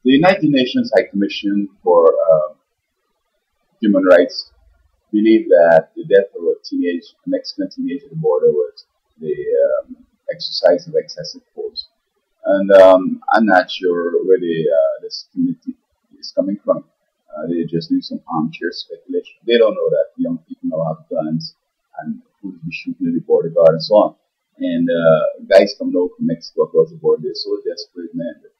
The United Nations High Commission for Human Rights believed that the death of a Mexican teenager at the border was the exercise of excessive force. And I'm not sure where this committee is coming from. They just do some armchair speculation. They don't know that young people now have guns and who will be shooting at the border guard and so on. And guys coming over from Mexico across the border, they're so desperate, man. That,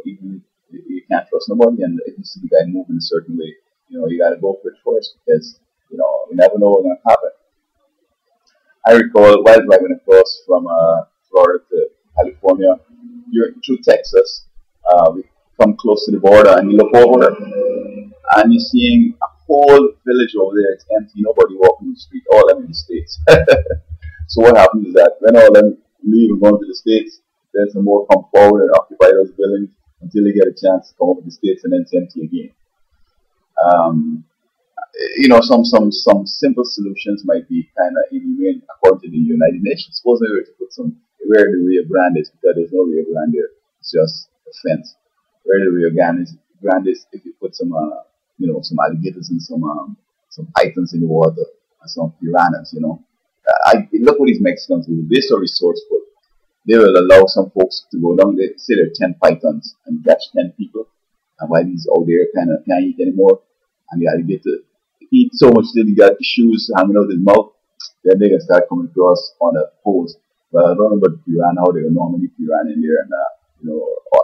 even you can't trust nobody. And if you see the guy moving a certain way, you got to go for it first because you never know what's going to happen. I recall while driving across from Florida to California, through Texas, we come close to the border and you look over and you're seeing a whole village over there. It's empty, nobody walking the street, all them in the States. So what happens is that when all them leave and go to the States, then some more come forward and occupy those buildings until they get a chance to come over to the States and then it's empty again. Um, some simple solutions might be kind of inhumane according to the United Nations. Suppose they were to put where the Rio Grande is, because there's no Rio Grande there. It's just a fence. Where the Grande is, if you put some alligators and some pythons in the water and some piranhas, I look what these Mexicans do. They're so resourceful. They will allow some folks to go down. They say there are 10 pythons and catch 10 people, and while he's out there kind of can't eat anymore, and the alligator eat so much till he got the shoes hanging out his mouth, then they can start coming across on the poles. But I don't know about the piranha, how they will normally piranha in there, and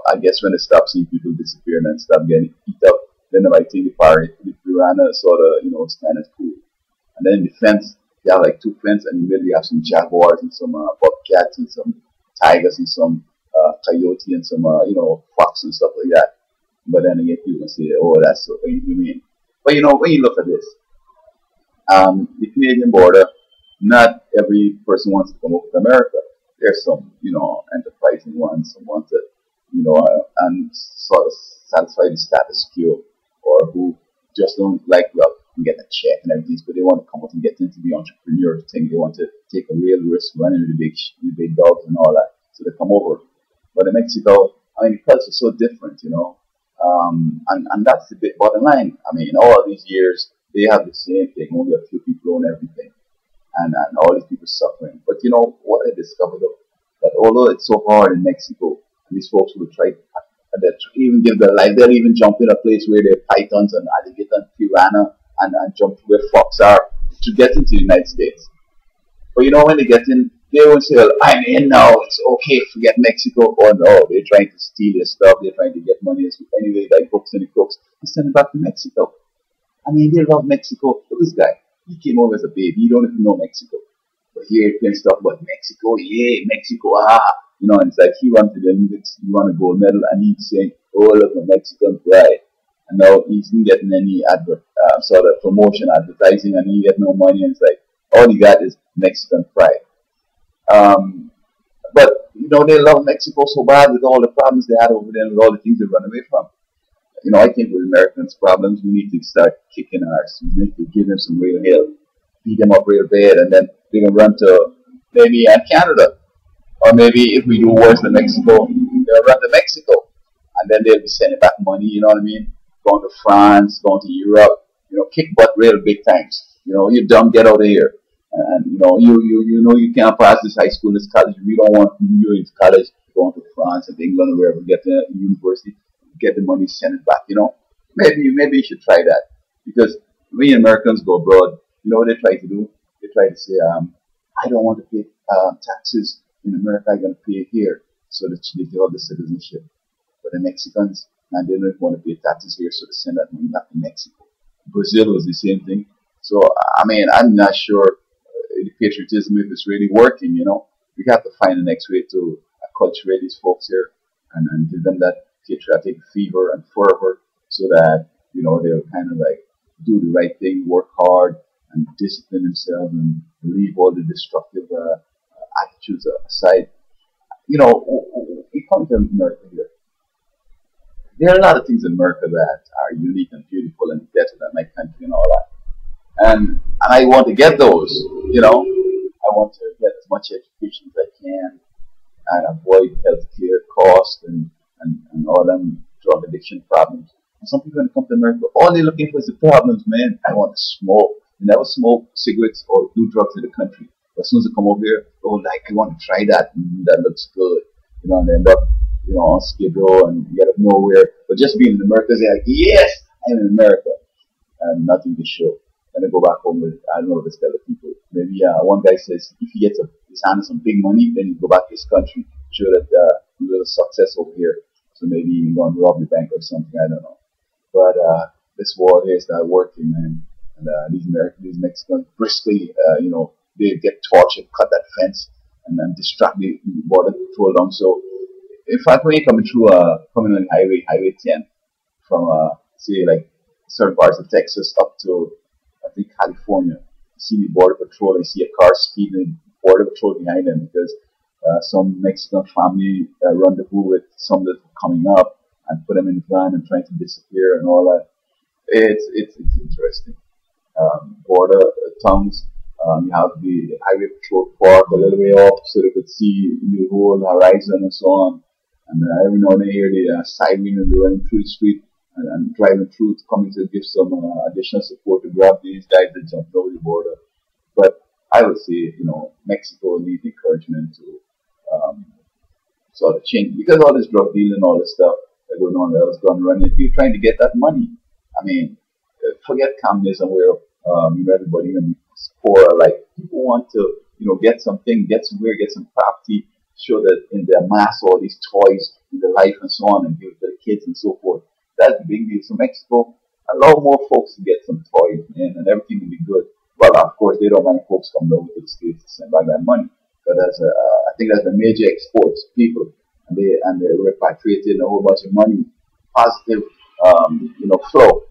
I guess when they stop seeing people disappearing and stop getting eat up, then they might think the piranha sort of is kind of cool. And then in the fence, they have like two fences, and in the middle you have some jaguars and some bobcats and some tigers and some coyote and some fox and stuff like that. But then again, people can say, oh, that's so inhumane. But when you look at this, the Canadian border, not every person wants to come over to America. There's some, enterprising ones, some want to, and sort of satisfy the status quo, or who just don't like, well, and get a check and everything, but they want to come out and get into the entrepreneur thing. They want to take a real risk running with the big dogs and all that. So they come over. But in Mexico, the culture is so different, and that's the big bottom line. All these years, they have the same thing, only a few people own everything, and all these people suffering. But what I discovered, though, that although it's so hard in Mexico, and these folks will try to even give their life, they'll even jump in a place where there are pythons and alligator and piranha, and jump to where fox are to get into the United States. But when they get in, they won't say, well, I'm in now, it's okay, forget Mexico. Oh no, they're trying to steal your stuff, they're trying to get money anyway, like books and the crooks, and send it back to Mexico. They love Mexico. Look at this guy. He came over as a baby, he don't even know Mexico. But here he's playing stuff about Mexico, yeah, Mexico, and it's like he wants to the Olympics, he won a gold medal, and he's saying, oh, look, a Mexican pride. And now he's not getting any sort of promotion, advertising, and he get no money, and it's like, all he got is Mexican pride. But they love Mexico so bad with all the problems they had over there and all the things they run away from. I think with Americans' problems, we need to start kicking ours. We need to give them some real help, beat them up real bad, and then they can run to maybe Canada. Or maybe if we do worse than Mexico, they'll run to Mexico. And then they'll be sending back money, you know what I mean? Going to France, going to Europe, kick butt real big times. You dumb, get out of here. And you can't pass this high school, this college. We don't want you in college going to France and England or wherever, get to university, get the money, send it back. Maybe you should try that, because we Americans go abroad. What they try to do? They try to say, I don't want to pay taxes in America. I'm going to pay it here, so that they give up the citizenship. But the Mexicans, and they don't want to pay taxes here, so they send that money back to Mexico. Brazil was the same thing. So I'm not sure the patriotism, if it's really working. We have to find the next way to acculturate these folks here and give them that patriotic fever and fervor, so that they'll kind of like do the right thing, work hard, and discipline themselves, and leave all the destructive attitudes aside. We come to America here. There are a lot of things in America that are unique and beautiful and better than my country and all that. And I want to get those, I want to get as much education as I can and avoid healthcare costs and all them drug addiction problems. And some people when they come to America, all they're looking for is the problems, man. I want to smoke. They never smoke cigarettes or do drugs in the country. But as soon as they come over here, oh, like, I want to try that. That looks good. And they end up, on Skid Row and get up nowhere. But just being in America, they're like, yes, I'm in America. And nothing to show. And they go back home with, I don't know, this other people. Maybe one guy says if he gets his hand on some big money, then he go back to his country, show that he was a success over here. So maybe he can go and rob the bank or something, I don't know. But this war here is not working, man. And these Mexicans briskly, they get tortured, cut that fence, and then distract the border patrol down. So, in fact, when you're coming on Highway 10, from, say, like, certain parts of Texas up to, I think, California, you see the border patrol, you see a car speeding, border patrol behind them because some Mexican family rendezvous with some that are coming up and put them in the van and trying to disappear and all that. It's interesting. Border towns, you have the highway patrol park a little way off so they could see the whole horizon and so on. And every now and then you hear the siren and they're running through the street and driving through, coming to give some additional support to grab these guys that jumped over the border. But I would say, Mexico needs encouragement to sort of change because all this drug dealing and all this stuff that going on, that was going running. If you're trying to get that money, I mean, forget communism where everybody gonna be poor. Like people want to, get something, get somewhere, get some property, show that in their mass all these toys in their life and so on, and give it to the kids and so forth. That's the big deal. So Mexico allow more folks to get some toys, man, and everything will be good. Well, of course, they don't mind folks coming over to the States to send back that money. But I think that's the major exports, people, and they're repatriating a whole bunch of money, positive, flow.